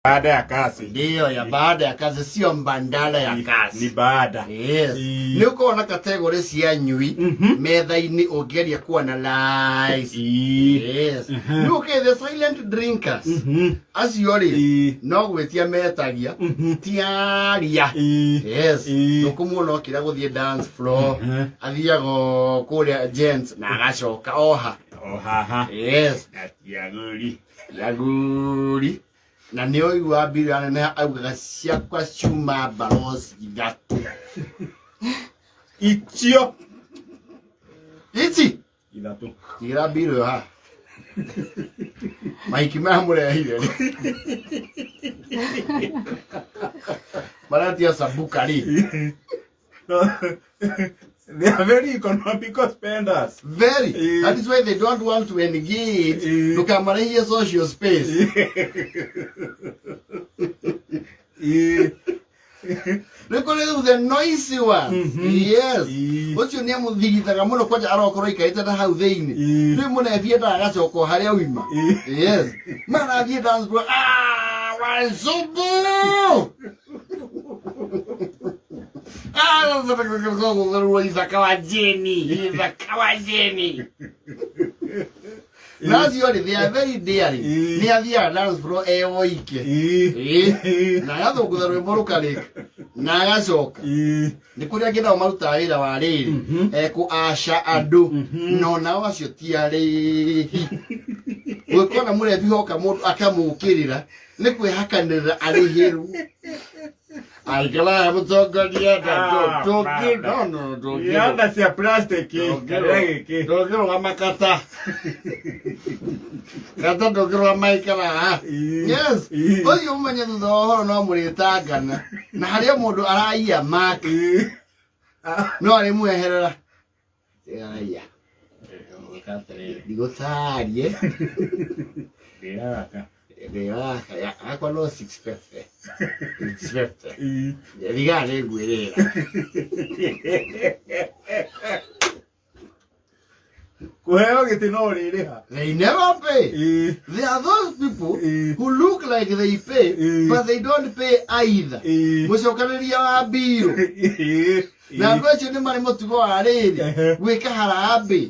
Baada ya kazi. Ndio ya baada ya kazi, sio mbandala ya kazi. Ni baada. Yes. Ni uko na category cia nyui metha-ini ungeria kuwa na lies. Yes. Ni okay, the silent drinkers. Acio ri no gwetia metagia ti aria. Yes. Nukumuona okira guthie dance floor athiago kuria gents na agacoka oha. Oha. Yes. Yaguri. Na nio iwa biro na augaga ciakwa ciuma baros ithatu. Ichio. Ichi Ithatu. Ira biro ha. Maiki mamurehire. Maratia sabukari. They are very economical spenders. Very. That is why they don't want to engage. Look at Maria social space. Look at the noisy ones. Yes. What's your name? The muno kwaja arokoro ikaita na hau theini. Ni muno efieta agacoko haria wima. Yes. Maragia dance bro. Ah, why so boo? Ah, Nazi yori, they are very daring. They are there dance bro eoike. Na yato kutharu moruka lake. Na agacoka. Ni kuria ngenda maruta wira wa riri. Ku asha andu. No nao acio ti ari. Gwikona murebi hoka mundu akamukirira. Ni kwihakanirira ari hiru. Aikala mutongoria da toki no toki Yanda cia plastic togero wa makata kata togero wa maikala. Yes oyo umanye thutha horo no muritangana na haria mundu araia mark no ari mueherera ya digotarie ya akwa no 650 diga le gwirera kuheo gitino ririha. They never pay. There are those people who look like they pay but they don't pay either. Mucokanĩria wa biro na andũ acio nĩ marĩ mũtugo wa rĩrĩ gwĩka harambĩ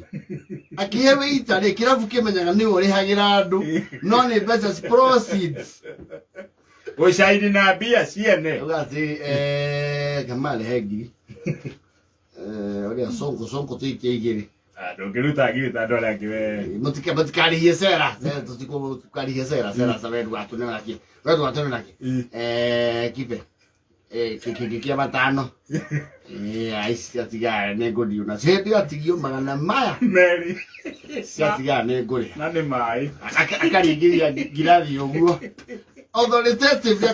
akĩhe wĩita rĩ kĩrabu kĩmenyaga nĩ ũrĩhagĩra andũ no nĩ mbeca proceeds Gũcaini na mbia ciene. ugati kama rehe ngiri oria sonko tĩikia igĩrĩ Ndũngĩruta ngiri ta andũ arĩa angĩ we. Mũtikarĩhie cera tũtikarĩhie cera sabedu atune naki wetu atune naki kipe kia matano aisi atiga nĩ ngũthiĩ na cĩndĩ atigio magana maya Meri. ciatiga nĩ ngũrĩ Na nĩ maĩ. akaringĩria ngirathi ũguo authoritative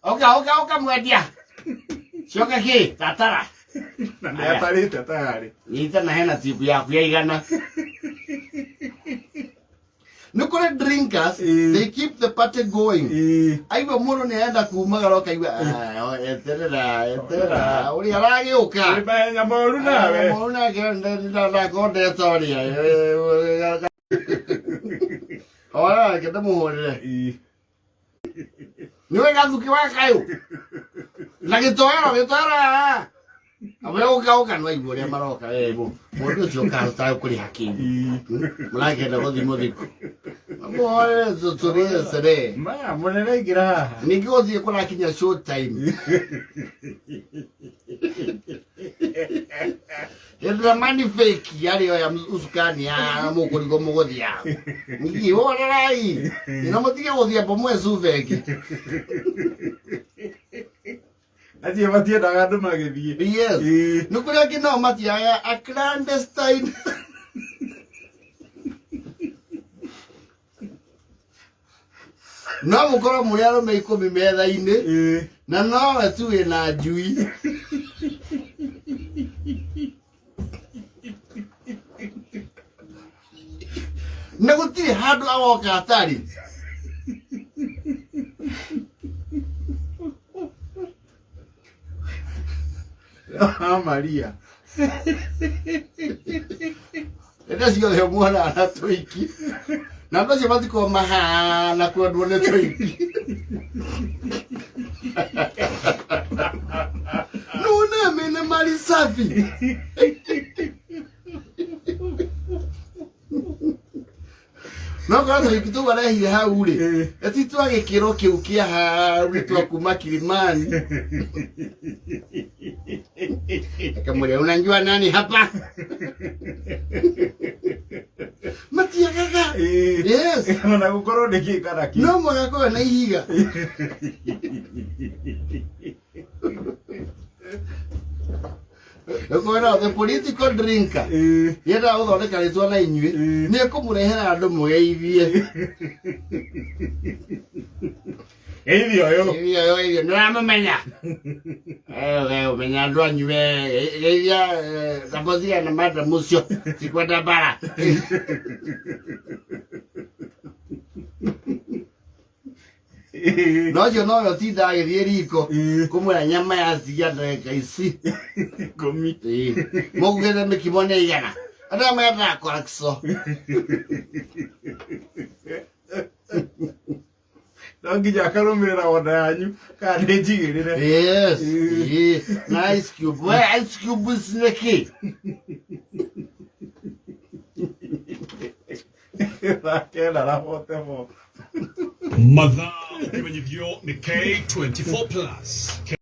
akauga oka mwendia coka kĩ tatara Na nĩ atarĩte tayari. nyita na hena tipu yaku ya igana. Nukure drinkers, they keep the party going. Aiwa muno ni aenda kumagara okaiwa eterera uri aragi uka Ũrĩmenya moru nawe. moru na kenda konde story ora kenda muhorire niwe gathuki wa kayo na gitoero awe uka no igore maroka mundu ucio karuta kuri hakingi mulagenda guthi muthiko amore zotore sere Maya munene ngira haha. ningi guthi kura kinya short time Yendra mani fake yari ya usukani ya mukurigo mugothi ya ningi worai ina mutige guthi apo mwesu fake Aje matiendaga andũ magĩthiĩ. yes nukuria kina matiaya a clandestine no mukoro muri arũme 10 metha-inĩ na nowe tu wĩna njui na gũtirĩ handũ agoka atarĩ Maria. Enda ciothe mwana na tũiki Na ndo cio matiko mahana kwendwo nĩ tũingĩ. Nuna mena mali safi. No kana ikitu barahire hau ri. Eti twagikiro kiu kia hau twakuma Kilimani. Akamwambia unajua nani hapa? Matĩgũraga. Yes. Ona gukorwo ndikikara ki. No mwagako na ihiga. Ekwena the political drinker. Yenda uthondeka ritwa na inyui. Ni ekumurehera andu mugeithie. Geithio. Nĩũramũmenya. Umenya andu anyu geithia taposia na mada mucio. Sikwenda bara. No yo no tinda agithie riko kumwira nyama ya cia ndagika ici 10 mugugire mikimone igana ana menda korakso nginya akarũmĩrĩra oda yanyu kana nĩ njigĩrĩre. Yes. Na ice cube. Where ice cube is niki? Kenda rahote mo. Madha, giving you the K24+.